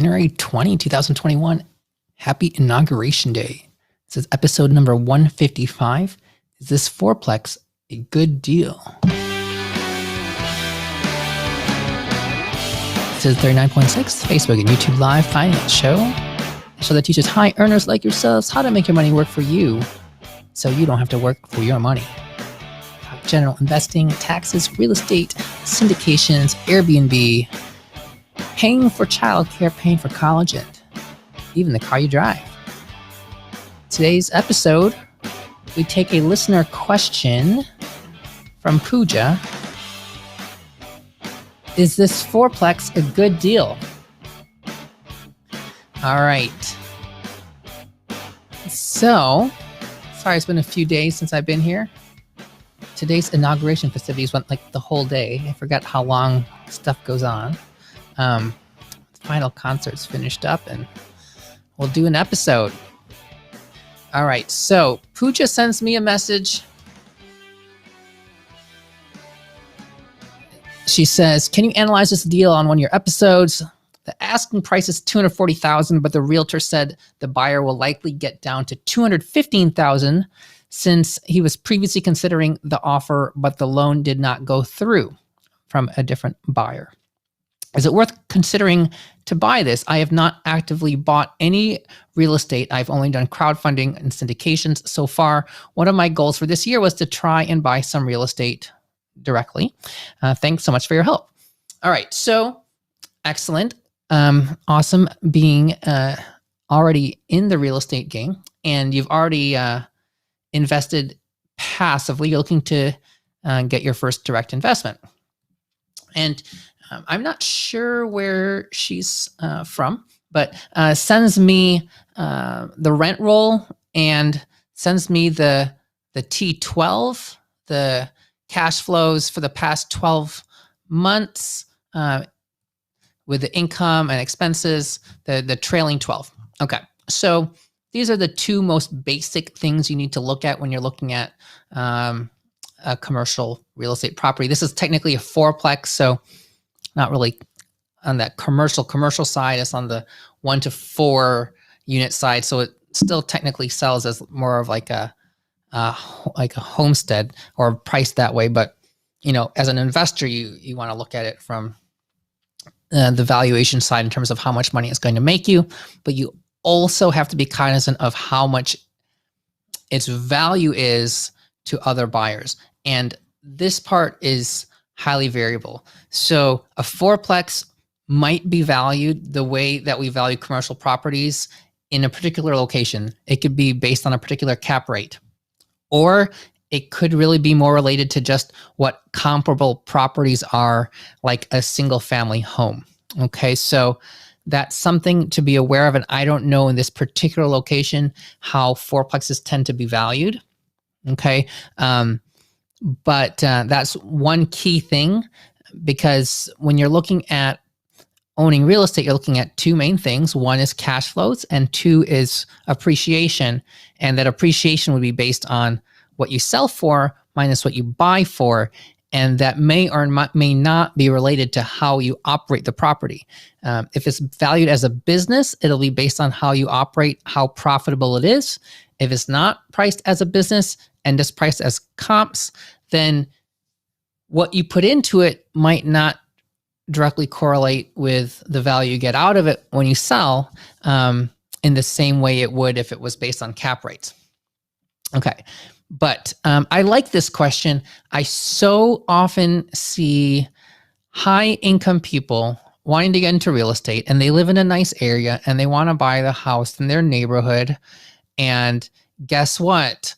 January 2021. Happy Inauguration Day. This is episode number 155. Is this fourplex a good deal? This is 39.6, Facebook and YouTube Live Finance Show. A show that teaches high earners like yourselves how to make your money work for you so you don't have to work for your money. General investing, taxes, real estate, syndications, Airbnb, paying for childcare, paying for college, and even the car you drive. Today's episode, we take a listener question from Pooja. Is this fourplex a good deal? All right. So, sorry, it's been a few days since I've been here. Today's inauguration festivities went like the whole day. I forgot how long stuff goes on. Final concert's finished up and we'll do an episode. All right, so Pooja sends me a message. She says, can you analyze this deal on one of your episodes? The asking price is $240,000, but the realtor said the buyer will likely get down to $215,000 since he was previously considering the offer, but the loan did not go through from a different buyer. Is it worth considering to buy this? I have not actively bought any real estate. I've only done crowdfunding and syndications so far. One of my goals for this year was to try and buy some real estate directly. Thanks so much for your help. All right, so excellent. Awesome being already in the real estate game and you've already invested passively. You're looking to get your first direct investment. And I'm not sure where she's from, but sends me the rent roll and sends me the T12, the cash flows for the past 12 months with the income and expenses, the trailing 12. Okay, so these are the two most basic things you need to look at when you're looking at a commercial real estate property. This is technically a fourplex, so not really on that commercial side. It's on the 1 to 4 unit side. So it still technically sells as more of like a homestead or priced that way. But, you know, as an investor, you want to look at it from the valuation side in terms of how much money it's going to make you. But you also have to be cognizant of how much its value is to other buyers. And this part is highly variable. So a fourplex might be valued the way that we value commercial properties in a particular location. It could be based on a particular cap rate, or it could really be more related to just what comparable properties are, like a single family home. Okay, so that's something to be aware of. And I don't know in this particular location how fourplexes tend to be valued. Okay. But that's one key thing, because when you're looking at owning real estate, you're looking at two main things. One is cash flows and two is appreciation. And that appreciation would be based on what you sell for minus what you buy for. And that may or may not be related to how you operate the property. If it's valued as a business, it'll be based on how you operate, how profitable it is. If it's not priced as a business and just priced as comps, then what you put into it might not directly correlate with the value you get out of it when you sell in the same way it would if it was based on cap rates. Okay, but I like this question. I so often see high income people wanting to get into real estate and they live in a nice area and they want to buy the house in their neighborhood. And guess what?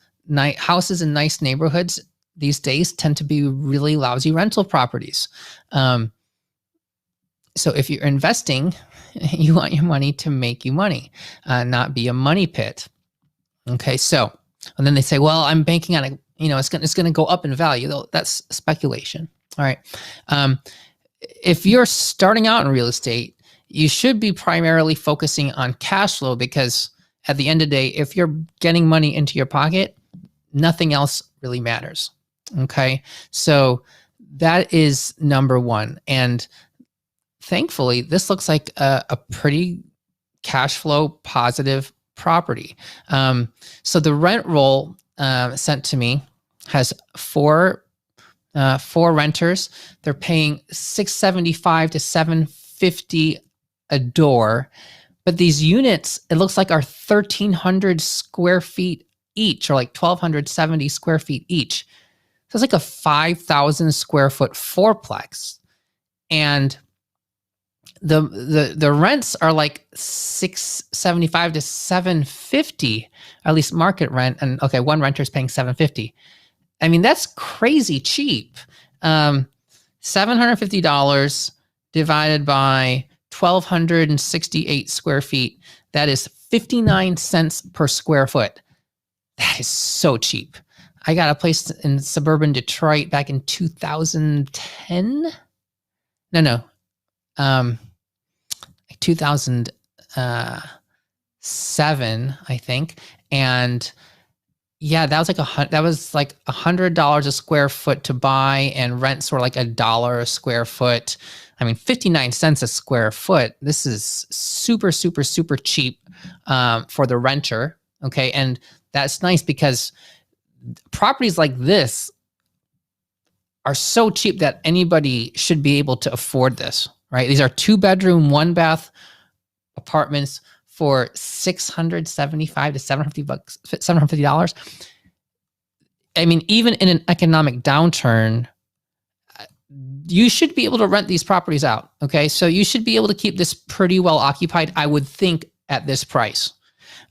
Houses in nice neighborhoods these days tend to be really lousy rental properties. So if you're investing, you want your money to make you money, not be a money pit. Okay, so, and then they say, well, I'm banking on it, it's going to go up in value. That's speculation. All right. If you're starting out in real estate, you should be primarily focusing on cash flow, because at the end of the day, if you're getting money into your pocket, nothing else really matters. Okay. So that is number one. And thankfully, this looks like a pretty cash flow positive property. So the rent roll sent to me has four renters. They're paying $675 to $750 a door, but these units, it looks like, are 1,300 square feet each, or like 1,270 square feet each. So it's like a 5,000 square foot fourplex, and the rents are like $675 to $750, at least market rent. And okay, one renter is paying $750. I mean, that's crazy cheap. $750 divided by 1,268 square feet. That is 59 cents per square foot. That is so cheap. I got a place in suburban Detroit back in 2010. No. 2007, I think. And yeah, that was like $100 a square foot to buy, and rents were like $1 a square foot. I mean, 59 cents a square foot. This is super, super, super cheap for the renter. Okay. And that's nice because properties like this are so cheap that anybody should be able to afford this, right? These are 2-bedroom, 1-bath apartments for $675 to $750. I mean, even in an economic downturn, you should be able to rent these properties out. Okay, so you should be able to keep this pretty well occupied, I would think, at this price.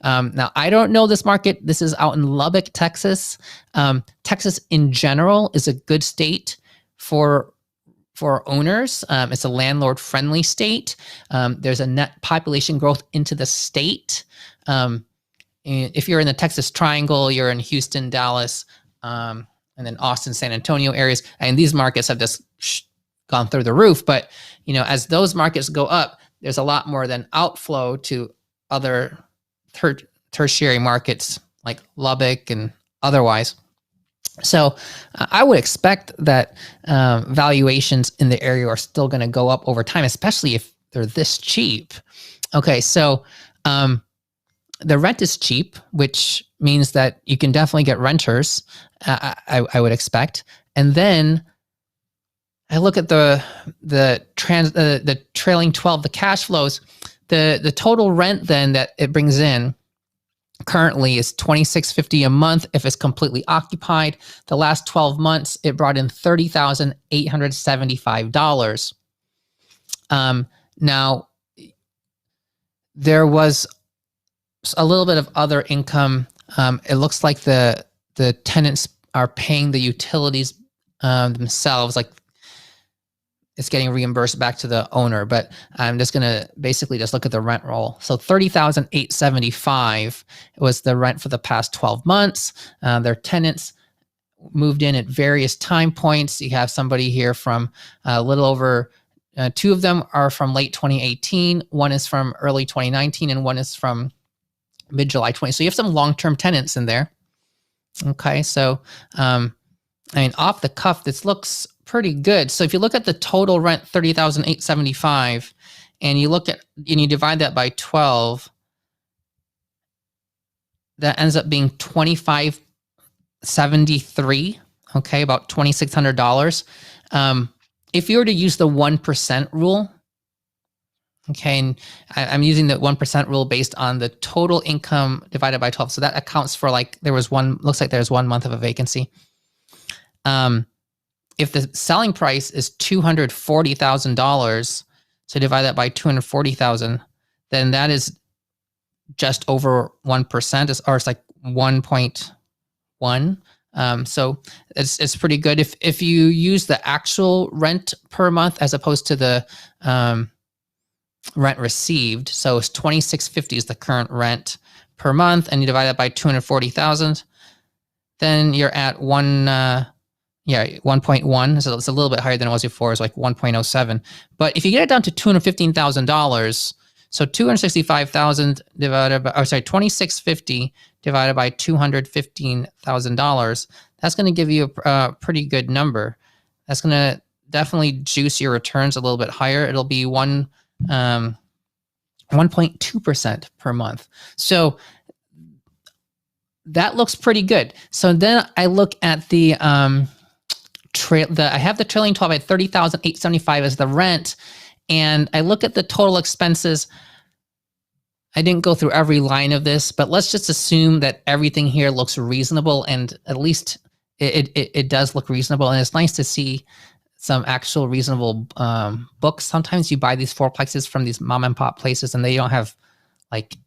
Now, I don't know this market. This is out in Lubbock, Texas. Texas in general is a good state for owners. It's a landlord-friendly state. There's a net population growth into the state. If you're in the Texas Triangle, you're in Houston, Dallas, and then Austin, San Antonio areas, and these markets have just gone through the roof. But as those markets go up, there's a lot more than outflow to other tertiary markets like Lubbock and otherwise. So I would expect that valuations in the area are still going to go up over time, especially if they're this cheap. Okay, so the rent is cheap, which means that you can definitely get renters, I would expect. And then I look at the trailing 12, the cash flows, the total rent then that it brings in currently is $26.50 a month if it's completely occupied. The last 12 months, it brought in $30,875. Now, there was a little bit of other income. It looks like the tenants are paying the utilities themselves, like it's getting reimbursed back to the owner, but I'm just going to basically just look at the rent roll. So $30,875 was the rent for the past 12 months. Their tenants moved in at various time points. You have somebody here from a little over, 2 of them are from late 2018. One is from early 2019, and one is from mid-July 20. So you have some long-term tenants in there. Okay, so off the cuff, this looks pretty good. So if you look at the total rent, $30,875, and you divide that by 12, that ends up being $2,573. Okay, about $2,600. If you were to use the 1% rule, okay, and I'm using the 1% rule based on the total income divided by 12. So that accounts for looks like there's 1 month of a vacancy. If the selling price is $240,000, so divide that by 240,000, then that is just over 1%, or it's like 1.1. So it's pretty good. If you use the actual rent per month as opposed to the rent received, so it's $26.50 is the current rent per month, and you divide that by 240,000, then you're at 1.1. So it's a little bit higher than it was before. It's like 1.07. But if you get it down to $215,000, so $265,000 divided by, $26.50 divided by $215,000, that's going to give you a pretty good number. That's going to definitely juice your returns a little bit higher. It'll be 1.2% per month. So that looks pretty good. So then I look at the I have the trailing 12 at $30,875 as the rent, and I look at the total expenses. I didn't go through every line of this, but let's just assume that everything here looks reasonable, and at least it does look reasonable. And it's nice to see some actual reasonable books. Sometimes you buy these fourplexes from these mom and pop places, and they don't have like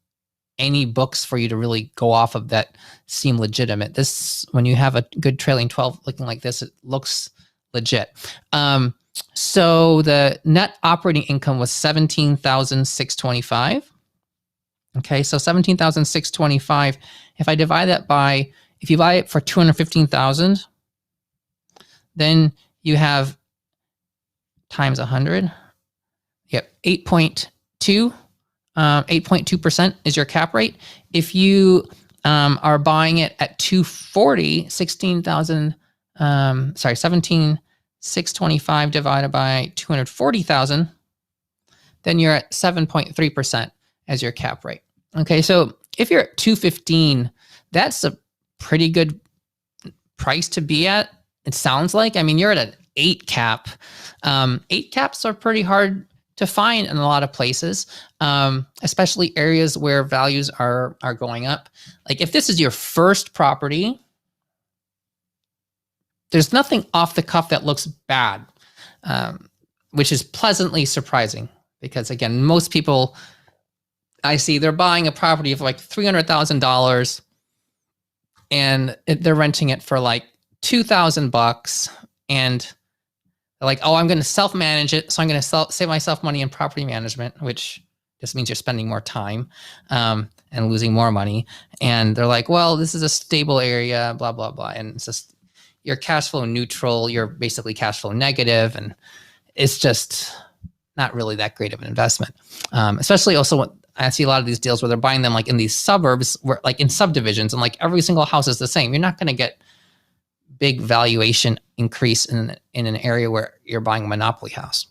any books for you to really go off of that seem legitimate. This, when you have a good trailing 12 looking like this, it looks legit. So the net operating income was $17,625. Okay, so $17,625. If I divide that by, if you buy it for $215,000, then you have times 100. Yep, 8.2% is your cap rate. If you are buying it at 240, 17,625 divided by 240,000, then you're at 7.3% as your cap rate. Okay, so if you're at 215, that's a pretty good price to be at. It sounds like, I mean, you're at an 8 cap. 8 caps are pretty hard to find in a lot of places, especially areas where values are going up. Like if this is your first property, there's nothing off the cuff that looks bad, which is pleasantly surprising because again, most people I see, they're buying a property of like $300,000 and they're renting it for like $2,000, and they're like, oh, I'm going to self-manage it. So I'm going to save myself money in property management, which just means you're spending more time and losing more money. And they're like, well, this is a stable area, blah, blah, blah. And it's just, you're cash flow neutral. You're basically cash flow negative, and it's just not really that great of an investment. Especially also when I see a lot of these deals where they're buying them like in these suburbs, where like in subdivisions, and like every single house is the same. You're not going to get big valuation increase in an area where you're buying a monopoly house.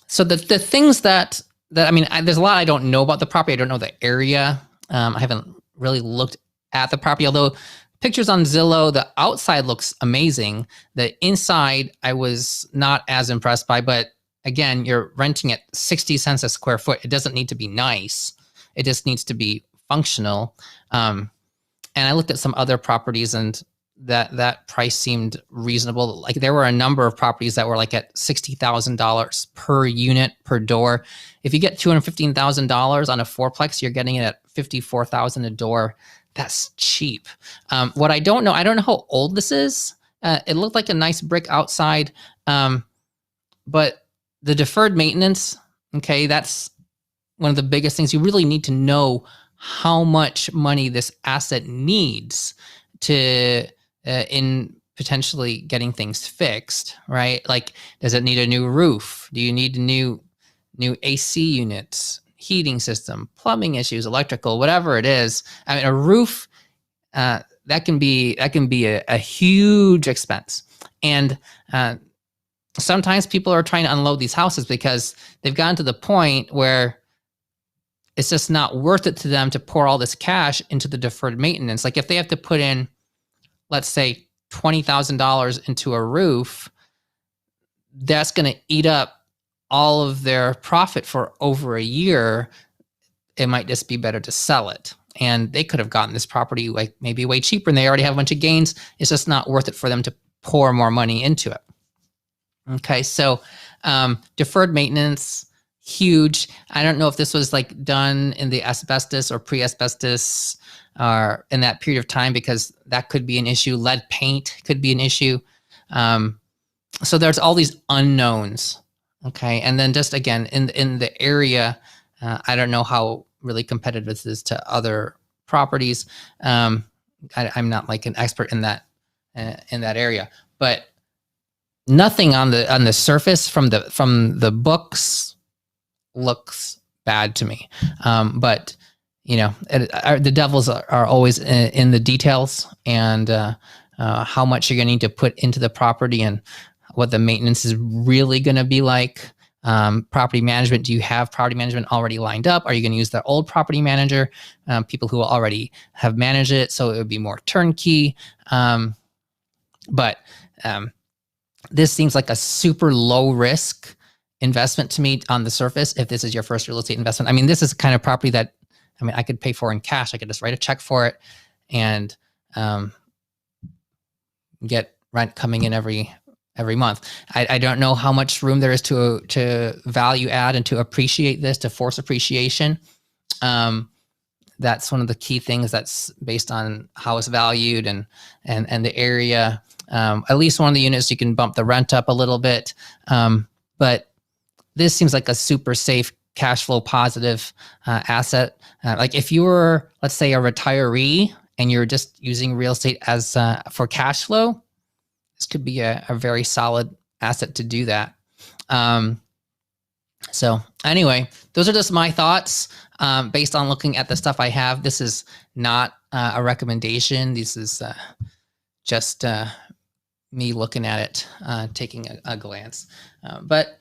So the things that I mean, there's a lot I don't know about the property. I don't know the area. I haven't really looked at the property, although pictures on Zillow, the outside looks amazing. The inside I was not as impressed by, but again, you're renting at 60 cents a square foot. It doesn't need to be nice. It just needs to be functional. And I looked at some other properties, and that price seemed reasonable. Like there were a number of properties that were like at $60,000 per unit per door. If you get $215,000 on a fourplex, you're getting it at $54,000 a door. That's cheap. What I don't know how old this is. It looked like a nice brick outside, but the deferred maintenance, okay, that's one of the biggest things. You really need to know how much money this asset needs to in potentially getting things fixed, right? Like, does it need a new roof? Do you need new AC units, heating system, plumbing issues, electrical, whatever it is? I mean, a roof that can be a huge expense, and sometimes people are trying to unload these houses because they've gotten to the point where it's just not worth it to them to pour all this cash into the deferred maintenance. Like if they have to put in, let's say, $20,000 into a roof, that's going to eat up all of their profit for over a year. It might just be better to sell it. And they could have gotten this property like maybe way cheaper, and they already have a bunch of gains. It's just not worth it for them to pour more money into it. Okay, so deferred maintenance, huge. I don't know if this was like done in the asbestos or pre-asbestos or in that period of time, because that could be an issue. Lead paint could be an issue. So there's all these unknowns. Okay, and then just again in the area, I don't know how really competitive this is to other properties. I'm not like an expert in that area, but nothing on the surface from the books looks bad to me. But you know, the devils are always in the details, and how much you're going to need to put into the property and what the maintenance is really going to be like. Property management. Do you have property management already lined up? Are you going to use the old property manager? People who already have managed it, so it would be more turnkey. But this seems like a super low risk investment to me on the surface. If this is your first real estate investment, I mean, this is the kind of property that, I mean, I could pay for in cash. I could just write a check for it and get rent coming in every month. I don't know how much room there is to value add and to appreciate this, to force appreciation. That's one of the key things that's based on how it's valued and the area. At least one of the units, you can bump the rent up a little bit. But this seems like a super safe cash flow positive asset. Like if you were, let's say, a retiree and you're just using real estate as for cash flow, this could be a very solid asset to do that. So anyway, those are just my thoughts based on looking at the stuff I have. This is not a recommendation. This is just me looking at it, taking a glance. But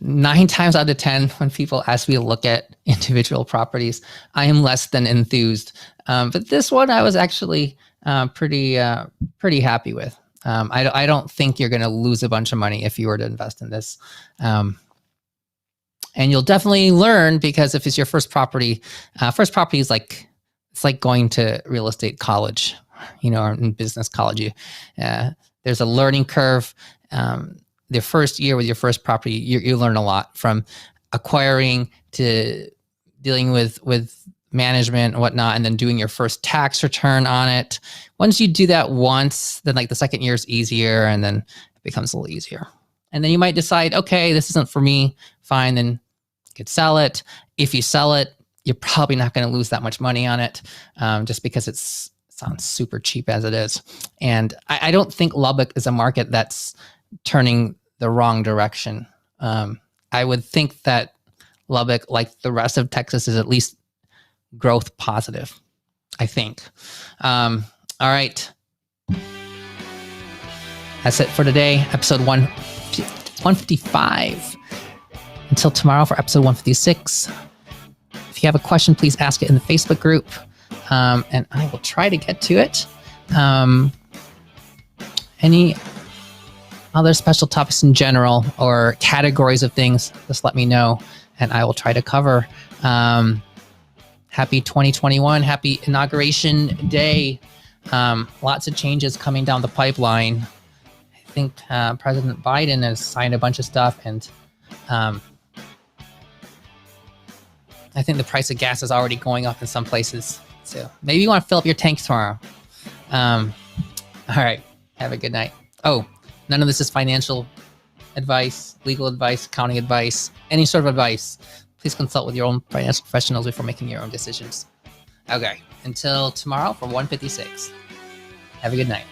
9 times out of 10, when people ask me to look at individual properties, I am less than enthused. But this one I was actually pretty happy with. I don't think you're going to lose a bunch of money if you were to invest in this. And you'll definitely learn, because if it's your first property is like, it's like going to real estate college, or in business college. There's a learning curve. The first year with your first property, you learn a lot, from acquiring to dealing with management and whatnot, and then doing your first tax return on it. Once you do that once, then like the second year is easier, and then it becomes a little easier. And then you might decide, okay, this isn't for me. Fine, then you could sell it. If you sell it, you're probably not going to lose that much money on it, just because it sounds super cheap as it is. And I don't think Lubbock is a market that's turning the wrong direction. I would think that Lubbock, like the rest of Texas, is at least growth positive, I think. All right. That's it for today, episode 155. Until tomorrow for episode 156. If you have a question, please ask it in the Facebook group, and I will try to get to it. Any other special topics in general or categories of things, just let me know and I will try to cover. Happy 2021, happy inauguration day. Lots of changes coming down the pipeline. I think President Biden has signed a bunch of stuff, and I think the price of gas is already going up in some places. So maybe you want to fill up your tank tomorrow. All right, have a good night. Oh, none of this is financial advice, legal advice, accounting advice, any sort of advice. Please consult with your own financial professionals before making your own decisions. Okay, until tomorrow for 156. Have a good night.